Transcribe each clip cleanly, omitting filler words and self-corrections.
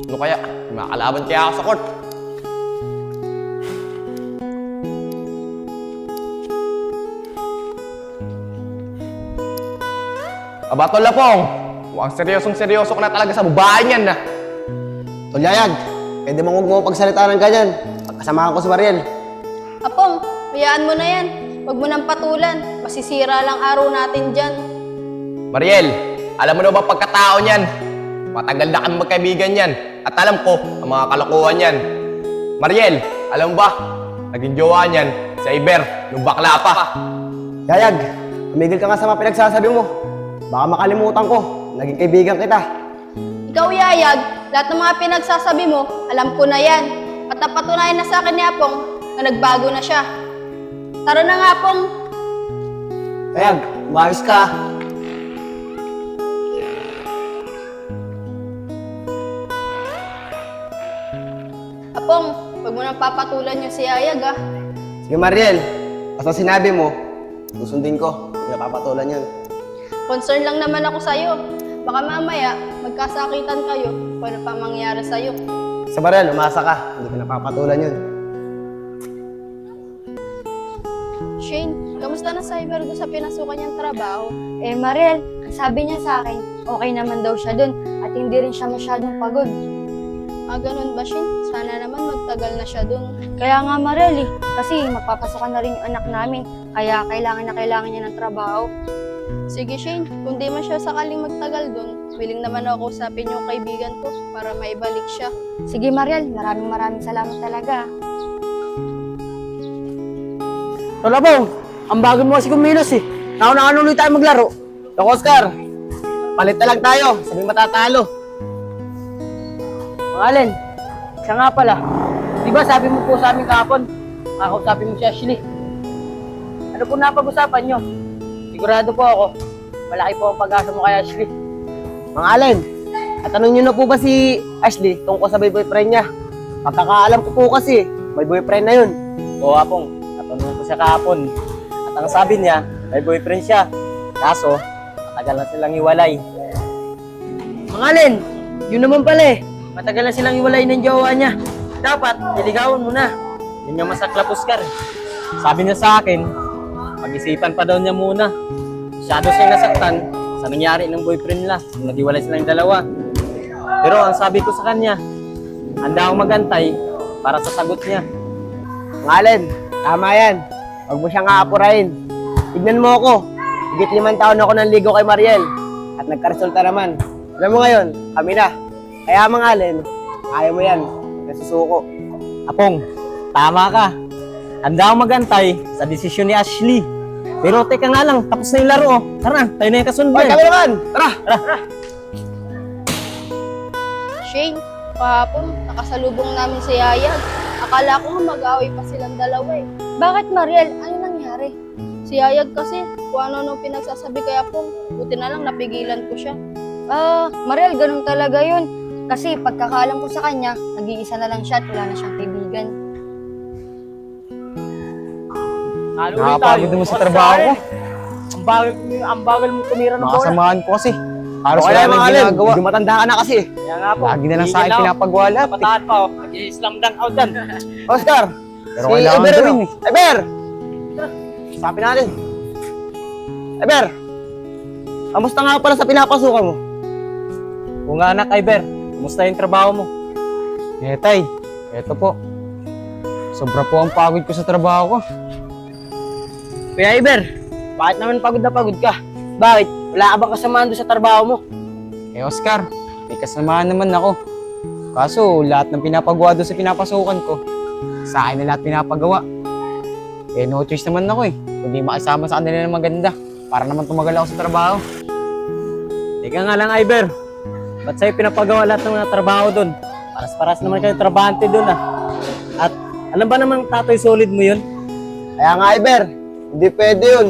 Ano kaya? Makakalaban kaya ako sa court? Aba, Tol Lapong! Mukhang seryosong-seryoso ka na talaga sa babae niyan na. Tol Yayag, pwede mong huwag mo pagsalita ng ganyan. Pagkasamahan ko si Mariel. Apong, hayaan mo na yan. Huwag mo nang patulan. Masisira lang araw natin dyan. Mariel, alam mo na ba pagkatao niyan? Matagal na kami magkaibigan yan. At alam ko ang mga kalokohan yan. Mariel, alam mo ba? Naging jowa niyan si Iber, nung bakla pa. Yayag, tumigil ka nga sa mga pinagsasabi mo. Baka makalimutan ko, naging kaibigan kita. Ikaw, Yayag, lahat ng mga pinagsasabi mo, alam ko na yan. At napatunayan na sa akin ni Apong na nagbago na siya. Tara na nga, Apong. Yayag, umayos ka. Apong, huwag mo nang papatulan yung si Yayag, ah. Sige Mariel, basta sinabi mo, susundin ko. Hindi na papatulan yun. Concern lang naman ako sa'yo. Baka mamaya, magkasakitan kayo kung ano pa mangyari sa'yo. Sa Mariel, umasa ka. Hindi ka na papatulan yun. Shane, kamusta na sa Iber doon sa pinasukan niyang trabaho? Mariel, ang sabi niya sa akin, okay naman daw siya dun at hindi rin siya masyadong pagod. Ganun ba, Shane? Sana naman magtagal na siya doon. Kaya nga Mariel kasi magpapasokan na rin yung anak namin, kaya kailangan niya ng trabaho. Sige, Shane, kung di man siya sakaling magtagal doon, willing naman ako kausapin yung kaibigan ko para maibalik siya. Sige Mariel, maraming salamat talaga. Tolabong, ang bago mo kasi kumilos eh. Nauna-una ulit tayo maglaro. Dok Oscar, palit na lang tayo. Sabi matatalo. Mga Allen, siya nga pala. Di ba sabi mo po sa amin kahapon, kakausapin mo si Ashley. Ano po napag-usapan nyo? Sigurado po ako, malaki po ang pag-asa mo kay Ashley. Mga Allen, at tanong nyo na po ba si Ashley tungkol sa boyfriend niya? Pagkakaalam ko po kasi, may boyfriend na yun. Oo, Apong, natanong ko siya kahapon. At ang sabi niya, may boyfriend siya. Kaso, matagal na silang hiwalay. Mga Allen, yun naman pala eh. Matagal na silang hiwalay ng jowa niya. Dapat, niligawan mo na. Yun yung masaklap, Oscar. Sabi niya sa akin, pag-isipan pa daw niya muna. Masyado siya nasaktan sa nangyari ng boyfriend nila. Naghiwalay silang dalawa. Pero ang sabi ko sa kanya, handa akong magantay para sa sagot niya. Mga Allen, tama yan. Huwag mo siyang aapurahin. Tignan mo ako. Higit 5 taon ako nanligo kay Mariel. At nagkaresulta naman. Alam mo ngayon, kami na. Kaya mga Allen, ayaw mo yan. Nasusuko. Apong, tama ka. Handa akong magantay sa desisyon ni Ashley. Pero teka nga lang, tapos na yung laro. Oh. Tara, tayo na yung kasundan. Hoy, kami naman! Tara! Shane, kahapon, nakasalubong namin si Yayag. Akala ko nga mag-away pa silang dalawa eh. Bakit Mariel? Ano nangyari? Si Yayag kasi, kung ano pinagsasabi kay Apong, buti na lang napigilan ko siya. Mariel, ganun talaga yun. Kasi pagkakaalam ko sa kanya, nag-iisa na lang siya at wala na siyang kaibigan. Nakakapagod naman sa trabaho ko. Ang bagal mo tumira ng bola. Makasamahan ko kasi. Halos Okay wala mga nang Allen, ginagawa. medyo matanda ka na kasi. Kaya nga po. Lagi na lang sa akin pinapagwala. Kapataan pa oh. Nag-i-slam dunk out dan. Oscar! Pero kailangan Eber, gawin ano? eh. Eber! Sabi natin. Eber! Kamusta nga pala sa pinapasukan mo? Kung nga anak, Iber, kumusta yung trabaho mo? Tay, eto po. Sobra po ang pagod ko sa trabaho ko. Kuya Iber, bakit naman pagod na pagod ka? Bakit? Wala ka bang kasamaan doon sa trabaho mo? Oscar, may kasamahan naman ako. Kaso, lahat ng pinapagawa doon sa pinapasukan ko, sa akin na lahat pinapagawa. No choice naman ako eh. Kundi makisama sa kanila ng maganda para naman tumagal ako sa trabaho. Teka nga lang, Iber. Ba't sa'yo pinapagawa lahat ng mga trabaho doon? Paras-paras naman kayo trabahante doon ah. At alam ba naman Tatoy solid mo yun? Kaya nga, Eber, hindi pwede yun.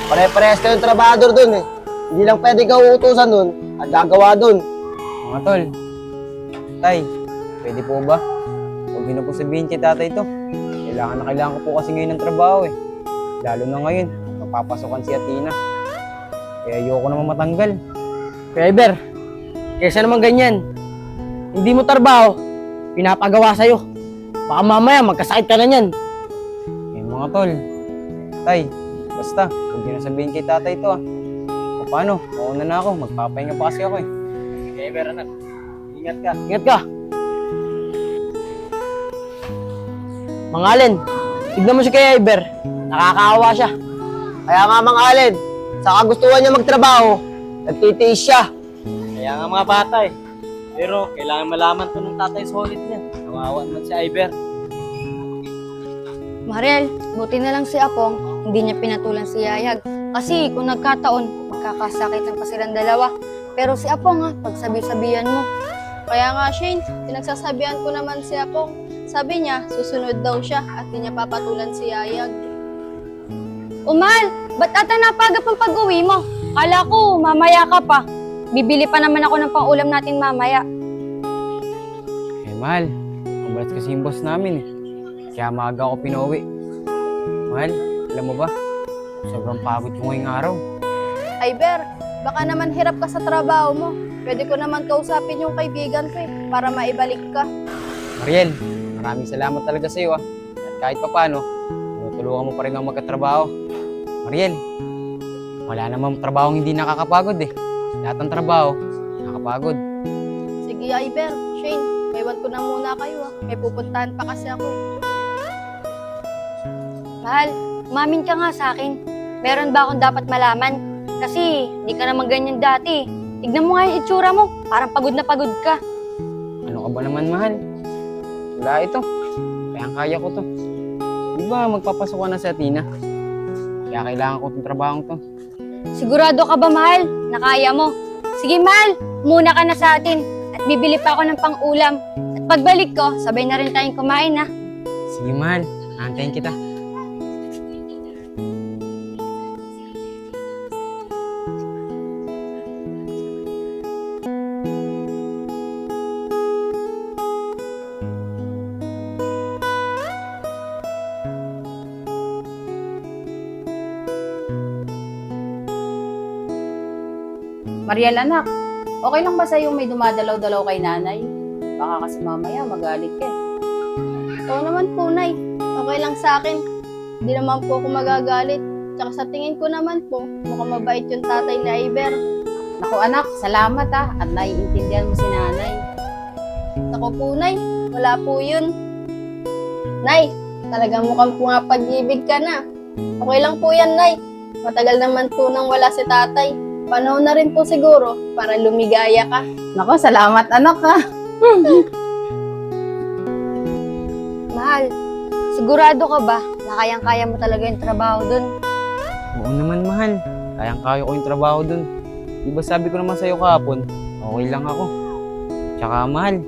Pare-parehas kayong trabahador dun eh. Hindi lang pwede ka uutusan dun at gagawa dun. Mga tol, tay, pwede po ba? Huwag niyo na po sabihin kay tatay ito. Kailangan ko po kasi ngayon ng trabaho eh. Lalo na ngayon, mapapasokan si Athena. Kaya ayoko naman matanggal. Kuya Iber, kaysa naman ganyan. hindi mo trabaho, pinapagawa sa'yo. Baka mamaya magkasakit ka na niyan. Eh mga tol, tay, basta, huwag niyo na sabihin kay tatay ito ah. O paano, mauna na ako, magpapahinga pa kasi ako eh. Sige, Iber, anak. Ingat ka. Ingat ka. Mang Allen, tignan mo si Kuya Iber. Nakakaawa siya. Kaya nga Mang Allen, sa kagustuhan niya magtrabaho, nagtitiis siya. Kaya nga mga bata eh. Pero kailangan malaman to ng tatay solid niya. Kawawa naman si Iber. Mariel, buti na lang si Apong, hindi niya pinatulan si Yayag. Kasi kung nagkataon, magkakasakitan pa silang dalawa. Pero si Apong pagsabi-sabihan mo. Kaya nga, Shane, pinagsasabihan ko naman si Apong. Sabi niya, susunod daw siya at di niya papatulan si Yayag. Umal, ba't ata napagap ang pag-uwi mo? Kala ko, mamaya ka pa. Bibili pa naman ako ng pang-ulam natin mamaya. Eh mahal, umalis kasi yung boss namin eh. Kaya maaga ako pinauwi. Mahal, alam mo ba? Sobrang pagod ko ngayong araw. Iber, baka naman hirap ka sa trabaho mo. Pwede ko naman kausapin yung kaibigan ko para maibalik ka. Mariel, maraming salamat talaga sa iyo ah. At kahit papano, tinutulungan mo pa rin ako magkatrabaho. Mariel, wala namang trabaho hindi nakakapagod eh. Lahat ng trabaho, nakakapagod. Sige, Iber. Shane, maiwan ko na muna kayo May pupuntahan pa kasi ako Mahal, umamin ka nga sa akin. Meron ba akong dapat malaman? Kasi di ka naman ganyan dati. Tignan mo nga yung itsura mo. Parang pagod na pagod ka. Ano ka ba naman, mahal? Wala ito. Kaya ko to. Di ba magpapasok ka na sa Athena? Kaya kailangan ko itong trabahong to. Sigurado ka ba, Mahal? Nakaya mo. Sige, Mahal. Muna ka na sa atin. At bibili pa ako ng pang-ulam. At pagbalik ko, sabay na rin tayong kumain, ha? Sige, mahal. Antayin kita. Mariel, anak, okay lang ba sa'yo may dumadalaw-dalaw kay nanay? Baka kasi mamaya magalit ka. Oo naman po, Nay. Okay lang sa akin. Hindi naman po ako magagalit. Tsaka sa tingin ko naman po, mukhang mabait yung tatay ni Iber. Naku anak, salamat at naiintindihan mo si nanay. Ako po, Nay. Wala po yun. Nay, talagang mukhang po nga pag-ibig ka na. Okay lang po yan, Nay. Matagal naman po nang wala si tatay. Panahon na rin po siguro para lumigaya ka. Naku, salamat anak ha. Mahal, sigurado ka ba na kayang-kaya mo talaga yung trabaho dun? Oo naman, mahal. Kayang-kaya ko yung trabaho dun. Di ba sabi ko naman sa'yo kahapon, okay lang ako. Tsaka, mahal,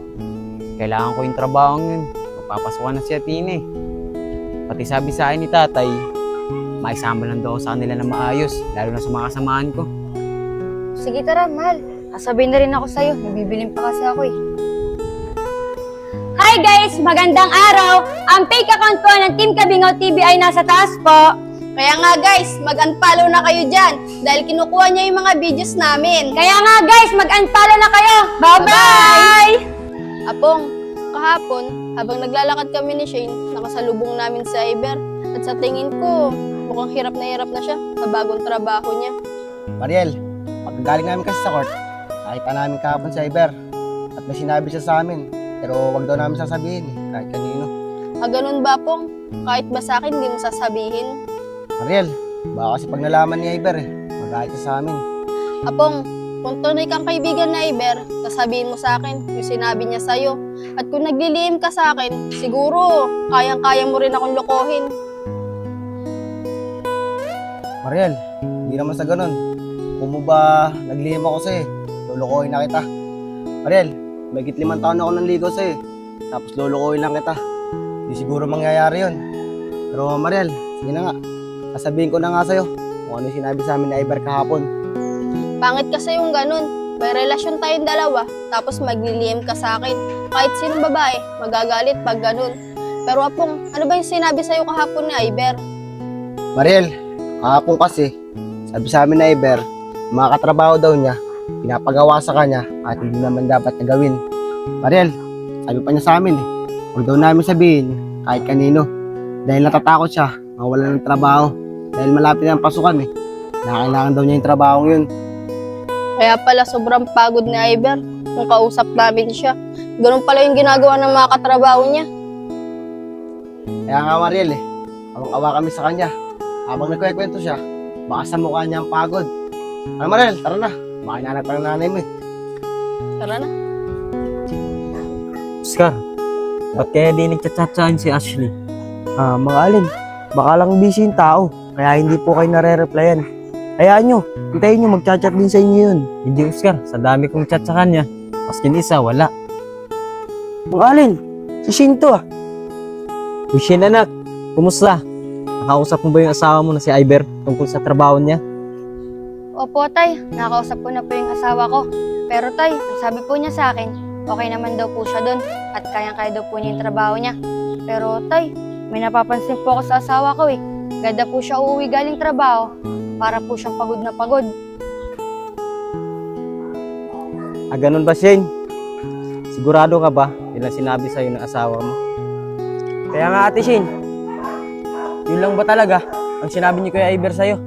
kailangan ko yung trabaho yun. Magpapasukan na si Athena eh. Pati sabi sa akin ni tatay, maisama lang daw sa kanila na maayos, lalo na sa mga kasamahan ko. Sige tara, Mahal. Kasabihin na rin ako sa'yo. Nabibilin pa kasi ako eh. Hi guys! Magandang araw! Ang fake account ko ng Team Kabingaw TV ay nasa taas po. Kaya nga guys, mag-unfollow na kayo dyan dahil kinukuha niya yung mga videos namin. Kaya nga guys, mag-unfollow na kayo. Bye-bye! Apong, kahapon, habang naglalakad kami ni Shane, nakasalubong namin si Iber. At sa tingin ko, mukhang hirap na siya sa bagong trabaho niya. Mariel, pagkagaling namin kasi sa court, nakita namin kahapon si Iber. At may sinabi siya sa amin. Pero wag daw namin sasabihin kahit kanino. Ganun ba, Pong? Kahit ba sa akin, hindi mo sasabihin? Mariel, baka kasi pag nalaman ni Iber magalit siya sa amin. Apong, kung tunay kang kaibigan na Iber, sasabihin mo sa akin yung sinabi niya sa'yo. At kung naglilihim ka sa akin, siguro kayang-kaya mo rin akong lokohin. Mariel, hindi naman sa ganun. Kung mo ba naglihim ako sa'yo, lulukohin na kita. Mariel, may 5 taon ako nanligaw sa'yo. Tapos lulukohin lang kita. Hindi siguro mangyayari yun. Pero Mariel, sige na nga. Sasabihin ko na nga sa'yo kung ano yung sinabi sa amin na Iber kahapon. Pangit kasi yung ganun. May relasyon tayong dalawa, tapos maglilihim ka sa akin. Kahit sinong babae, magagalit pag ganun. Pero Apong, ano ba yung sinabi sa'yo kahapon ni Iber? Mariel, kahapon kasi, sabi sa amin na Iber, mga katrabaho daw niya, pinapagawa sa kanya at hindi naman dapat na gawin. Mariel, sabi pa niya sa amin eh. Huwag daw namin sabihin kahit kanino. Dahil natatakot siya, mawala ng trabaho. Dahil malapit na ang pasukan eh. Nakakailangan daw niya yung trabaho yun. Kaya pala sobrang pagod ni Iber nung kausap namin siya. Ganun pala yung ginagawa ng mga katrabaho niya. Kaya nga Mariel eh, awang-awa kami sa kanya. Habang nagkwento siya, baka sa mukha niya ang pagod. Ano Mariel, tara na. Baka inanap pa ng nanay mo eh. Tara na. Oscar, ba't kaya di nagchat-chatsahan si Ashley? Mga alin, baka lang busy yung tao. Kaya hindi po kayo nare-replyan. Hayaan nyo, hintayin nyo, magchat-chat din sa inyo yun. Hindi Oscar, sa dami kong chat sa kanya. Maskin isa, wala. Mga alin, si Shinto ah. Wishin anak, kumusta? Nakausap mo ba yung asawa mo na si Iber tungkol sa trabaho niya? Opo, tay. Nakausap ko na po yung asawa ko. Pero tay, ang sabi po niya sa akin, okay naman daw po siya doon at kayang-kaya daw po niya yung trabaho niya. Pero tay, may napapansin po ako sa asawa ko eh. Ganda po siya uuwi galing trabaho para po siyang pagod na pagod. Ganun ba, Shane? Sigurado ka ba yun ang sinabi sa'yo ng asawa mo? Kaya nga ate Shane, yun lang ba talaga ang sinabi ni Kuya Iber sa'yo?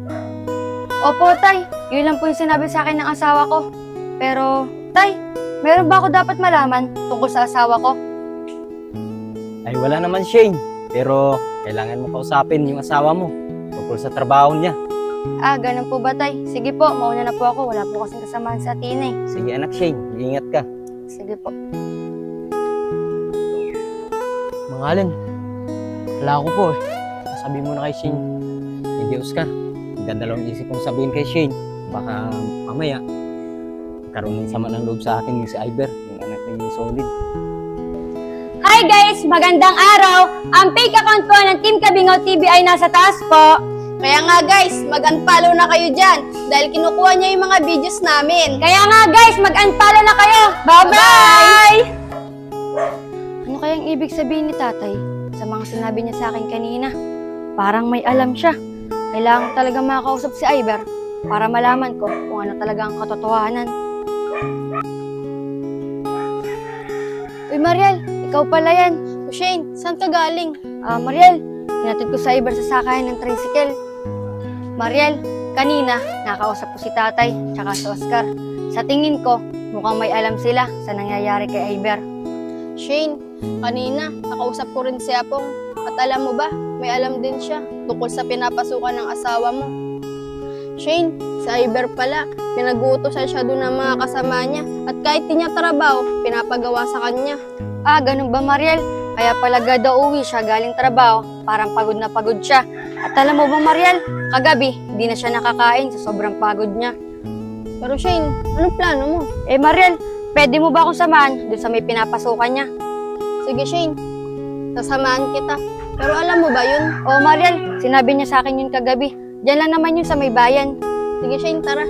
Opo, tay. Yun lang po yung sinabi sa akin ng asawa ko. Pero, tay, meron ba ako dapat malaman tungkol sa asawa ko? Ay wala naman, Shane. Pero kailangan mo kausapin yung asawa mo tungkol sa trabaho niya. Ganun po ba, tay? Sige po, mauna na po ako. Wala po kasing kasamahan sa atin eh. Sige anak Shane, ingat ka. Sige po. Mga alin, wala ko po eh. Sabi mo na kay Shane. Hindi Oscar, dadalawang isip kong sabihin kay Shane. Baka mamaya, karoon ng sama ng loob sa akin yung si Iber, yung anak niya yung Solid. Hi guys! Magandang araw! Ang fake account ko ng Team Kabingaw TV ay nasa taas po. Kaya nga guys, mag-unfollow na kayo dyan dahil kinukuha niya yung mga videos namin. Kaya nga guys, mag-unfollow na kayo! Bye-bye! Ano kayang ibig sabihin ni tatay sa mga sinabi niya sa akin kanina? Parang may alam siya. Kailangan ko talaga makakausap si Iber para malaman ko kung ano talaga ang katotohanan. Uy Mariel, ikaw pala yan. O Shane, saan ka galing? Mariel, hinatid ko sa Iber sa sakayan ng tricycle. Mariel, kanina nakausap ko si tatay tsaka si Oscar. Sa tingin ko, mukhang may alam sila sa nangyayari kay Iber. Shane, kanina nakausap ko rin si Apong at alam mo ba, may alam din siya tungkol sa pinapasukan ng asawa mo. Shane, si Iber pala, pinag-uutosan siya doon ng mga kasama niya at kahit di niya trabaho, pinapagawa sa kanya. Ganun ba Mariel? Kaya pala gada uwi siya galing trabaho, parang pagod na pagod siya. At alam mo ba Mariel, kagabi, hindi na siya nakakain sa sobrang pagod niya. Pero Shane, anong plano mo? Mariel, pwede mo ba akong samahan doon sa may pinapasukan niya? Sige Shane, sasamahan kita. Pero alam mo ba yun? Mariel, sinabi niya sa akin yun kagabi. Diyan lang naman yun sa may bayan. Sige Shane, tara.